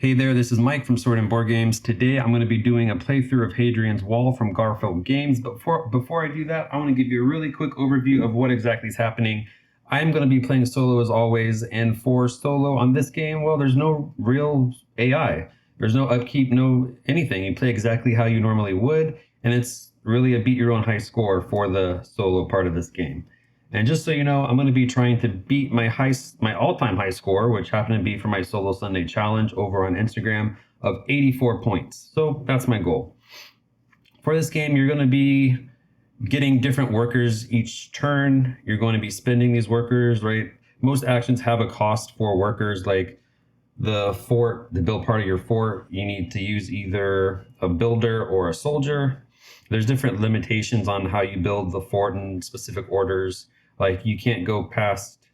Hey there, this is Mike from Sword and Board Games. Today I'm going to be doing a playthrough of Hadrian's Wall from Garfield Games. But before I do that, I want to give you a really quick overview of what exactly is happening. I am going to be playing solo as always, and for solo on this game, well, there's no real AI. There's no upkeep, no anything. You play exactly how you normally would, and it's really a beat your own high score for the solo part of this game. And just so you know, I'm going to be trying to beat my all-time high score, which happened to be for my Solo Sunday challenge over on Instagram of 84 points. So that's my goal. For this game, you're going to be getting different workers each turn. You're going to be spending these workers, right? Most actions have a cost for workers, like the fort, the build part of your fort. You need to use either a builder or a soldier. There's different limitations on how you build the fort in specific orders. Like you can't go past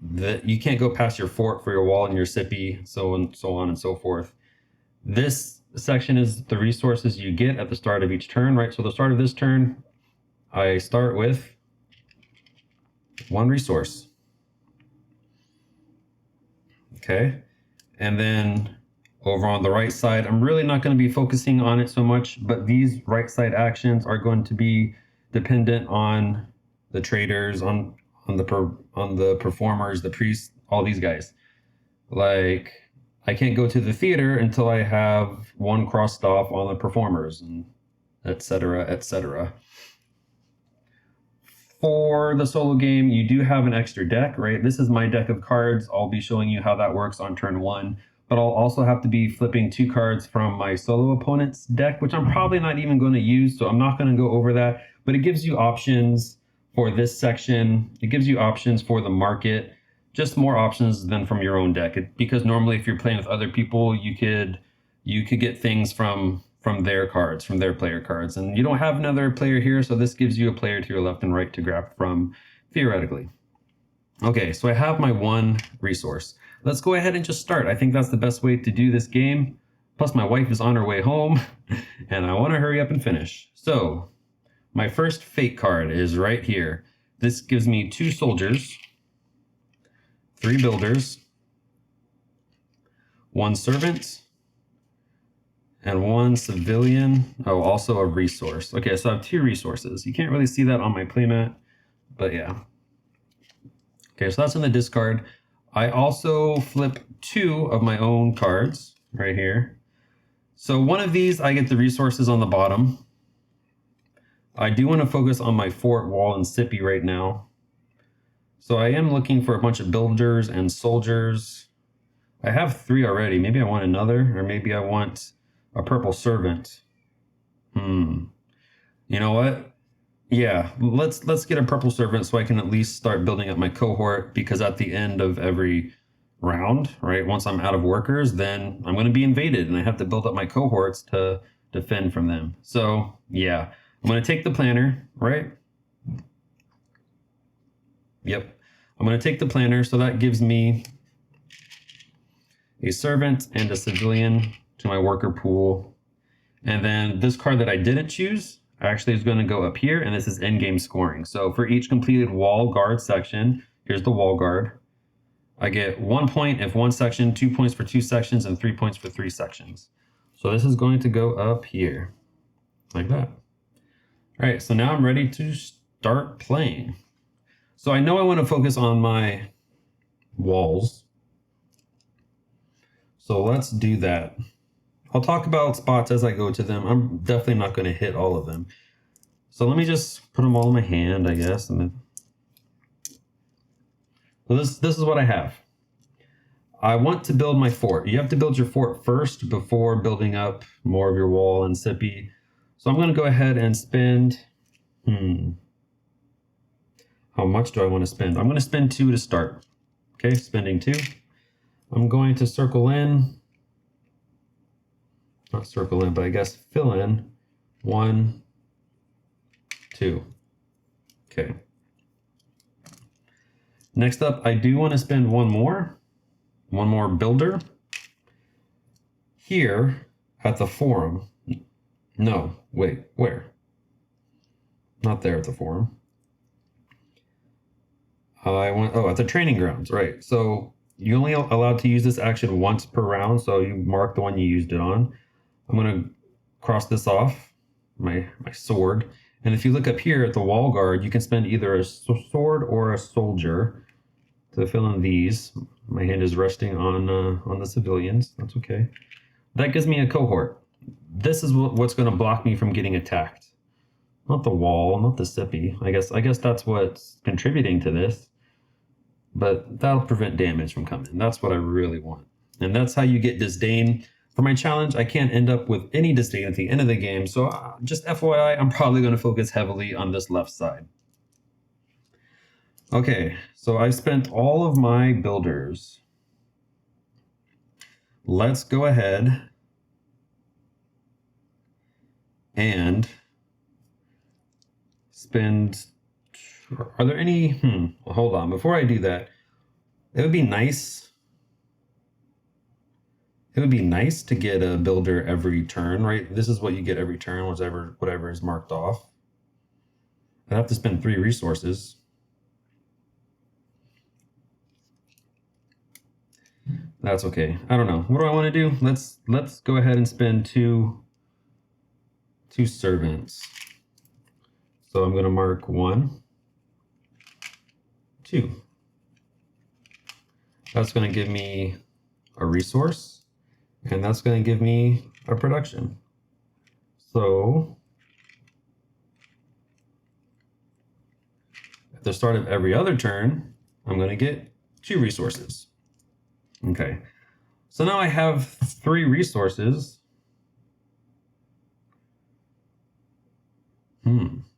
your fort for your wall and your sippy, so on and so forth. This section is the resources you get at the start of each turn, right? So the start of this turn, I start with one resource. Okay. And then over on the right side, I'm really not going to be focusing on it so much, but these right side actions are going to be dependent on the traders, on the performers, the priests, all these guys. Like I can't go to the theater until I have one crossed off on the performers, and etc., etc. For the solo game, you do have an extra deck, right? This is my deck of cards. I'll be showing you how that works on turn one, but I'll also have to be flipping 2 cards from my solo opponent's deck, which I'm probably not even going to use, so I'm not going to go over that, but it gives you options for this section. It gives you options for the market, just more options than from your own deck. Because normally if you're playing with other people, you could get things from their cards, from their player cards. And you don't have another player here, so this gives you a player to your left and right to grab from, theoretically. Okay, so I have my one resource. Let's go ahead and just start. I think that's the best way to do this game. Plus my wife is on her way home, and I want to hurry up and finish. So my first fate card is right here. This gives me 2 soldiers, 3 builders, 1 servant, and 1 civilian. Oh, also a resource. Okay, so I have 2 resources. You can't really see that on my playmat, but yeah. Okay, so that's in the discard. I also flip 2 of my own cards right here. So one of these, I get the resources on the bottom. I do want to focus on my fort, wall, and sippy right now. So I am looking for a bunch of builders and soldiers. I have 3 already. Maybe I want another, or maybe I want a purple servant. You know what? Yeah, let's get a purple servant so I can at least start building up my cohort, because at the end of every round, right, once I'm out of workers, then I'm going to be invaded and I have to build up my cohorts to defend from them. So yeah, I'm going to take the planner, right? Yep. I'm going to take the planner, so that gives me a servant and a civilian to my worker pool. And then this card that I didn't choose actually is going to go up here, and this is endgame scoring. So for each completed wall guard section, here's the wall guard. I get 1 point if 1 section, 2 points for 2 sections, and 3 points for 3 sections. So this is going to go up here, like that. All right, so now I'm ready to start playing. So I know I want to focus on my walls. So let's do that. I'll talk about spots as I go to them. I'm definitely not going to hit all of them. So let me just put them all in my hand, I guess. So this is what I have. I want to build my fort. You have to build your fort first before building up more of your wall and sippy. So I'm going to go ahead and spend... How much do I want to spend? I'm going to spend 2 to start. Okay, spending 2. I'm going to circle in. Not circle in, but I guess fill in 1, 2. Okay. Next up, I do want to spend one more builder here at the forum. No, wait, where? Not there at the forum. I went, at the training grounds, right. So you're only allowed to use this action once per round, so you mark the one you used it on. I'm going to cross this off, my sword. And if you look up here at the wall guard, you can spend either a sword or a soldier to fill in these. My hand is resting on the civilians. That's okay. That gives me a cohort. This is what's going to block me from getting attacked. Not the wall, not the sippy. I guess that's what's contributing to this. But that'll prevent damage from coming. That's what I really want. And that's how you get disdain. For my challenge, I can't end up with any disdain at the end of the game. So just FYI, I'm probably going to focus heavily on this left side. Okay, so I spent all of my builders. Let's go ahead and spend... Are there any... Well, hold on. Before I do that, it would be nice... It would be nice to get a builder every turn, right? This is what you get every turn, whatever is marked off. I have to spend 3 resources. That's okay. I don't know. What do I want to do? Let's go ahead and spend two servants. So I'm going to mark 1, 2. That's going to give me a resource, and that's going to give me a production. So at the start of every other turn, I'm going to get 2 resources. Okay, so now I have 3 resources.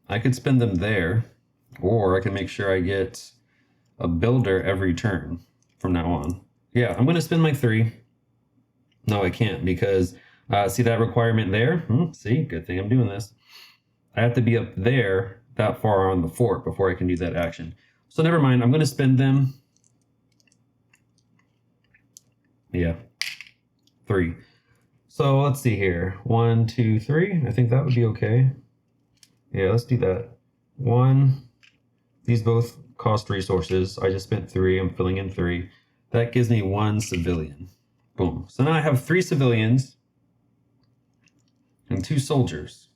I could spend them there, or I can make sure I get a builder every turn from now on. Yeah, I'm going to spend my 3. No, I can't, because see that requirement there? See, good thing I'm doing this. I have to be up there that far on the fort before I can do that action. So never mind, I'm going to spend them. Yeah, 3. So let's see here. 1, 2, 3. I think that would be okay. Yeah, let's do that. 1. These both cost resources. I just spent 3. I'm filling in 3. That gives me 1 civilian. Boom. So now I have 3 civilians and 2 soldiers.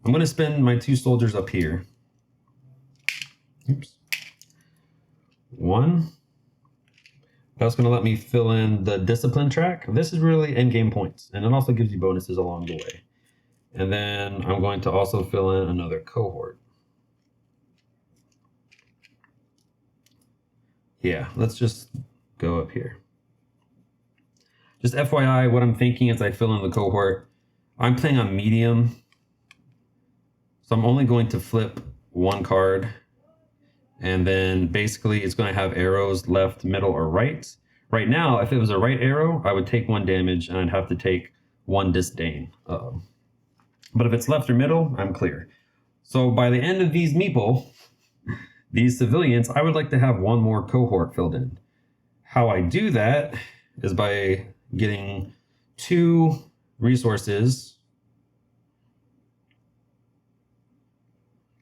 I'm going to spend my 2 soldiers up here. Oops. 1. That's going to let me fill in the discipline track. This is really endgame points, and it also gives you bonuses along the way. And then I'm going to also fill in another cohort. Yeah, let's just go up here. Just FYI, what I'm thinking as I fill in the cohort, I'm playing on medium, so I'm only going to flip 1 card. And then basically it's going to have arrows left, middle, or right. Right now, if it was a right arrow, I would take 1 damage and I'd have to take 1 disdain. But if it's left or middle, I'm clear. So by the end of these meeple, these civilians, I would like to have 1 more cohort filled in. How I do that is by getting 2 resources.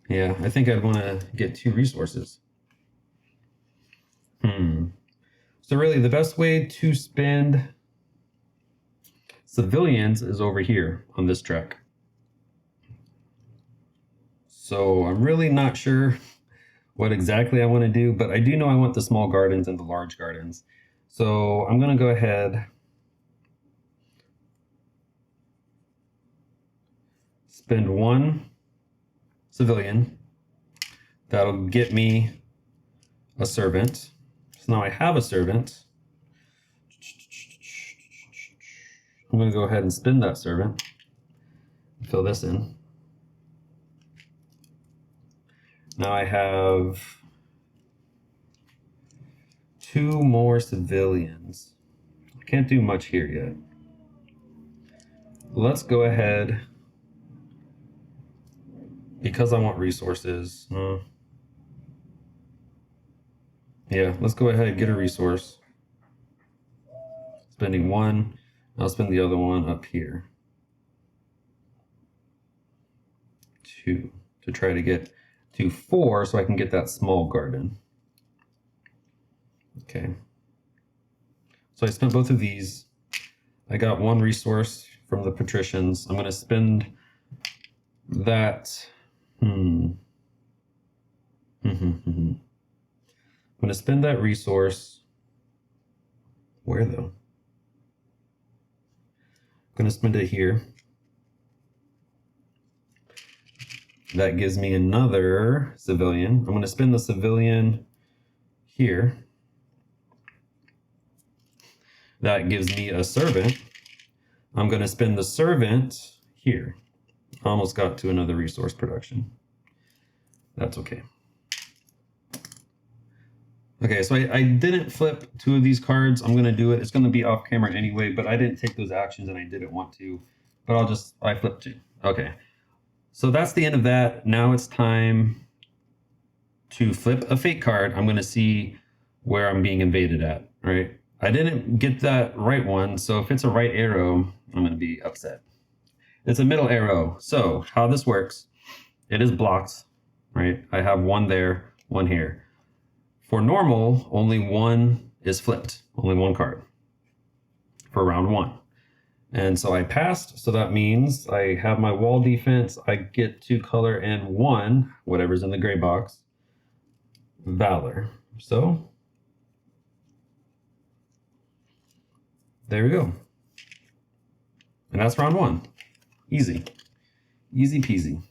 Yeah, I think I'd want to get 2 resources. So really, the best way to spend civilians is over here on this track. So I'm really not sure what exactly I want to do, but I do know I want the small gardens and the large gardens. So I'm going to go ahead, spend 1 civilian. That'll get me a servant. So now I have a servant. I'm going to go ahead and spin that servant. Fill this in. Now I have 2 more civilians. I can't do much here yet. Let's go ahead, because I want resources. Yeah, let's go ahead and get a resource. Spending 1, I'll spend the other one up here. 2, to try to get to 4 so I can get that small garden. Okay. So I spent both of these. I got one resource from the patricians. I'm going to spend that. I'm going to spend that resource. Where though? I'm going to spend it here. That gives me another civilian. I'm going to spend the civilian here. That gives me a servant. I'm going to spend the servant here. Almost got to another resource production. That's okay. Okay, so I didn't flip 2 of these cards. I'm going to do it. It's going to be off camera anyway, but I didn't take those actions and I didn't want to. But I flipped 2. Okay. So that's the end of that. Now it's time to flip a fate card. I'm going to see where I'm being invaded at, right? I didn't get that right one, so if it's a right arrow, I'm going to be upset. It's a middle arrow. So how this works, it is blocked, right? I have one there, one here. For normal, only one is flipped, only one card for round 1. And so I passed, so that means I have my wall defense. I get to color in 1, whatever's in the gray box, Valor. So there we go. And that's round 1. Easy. Easy peasy.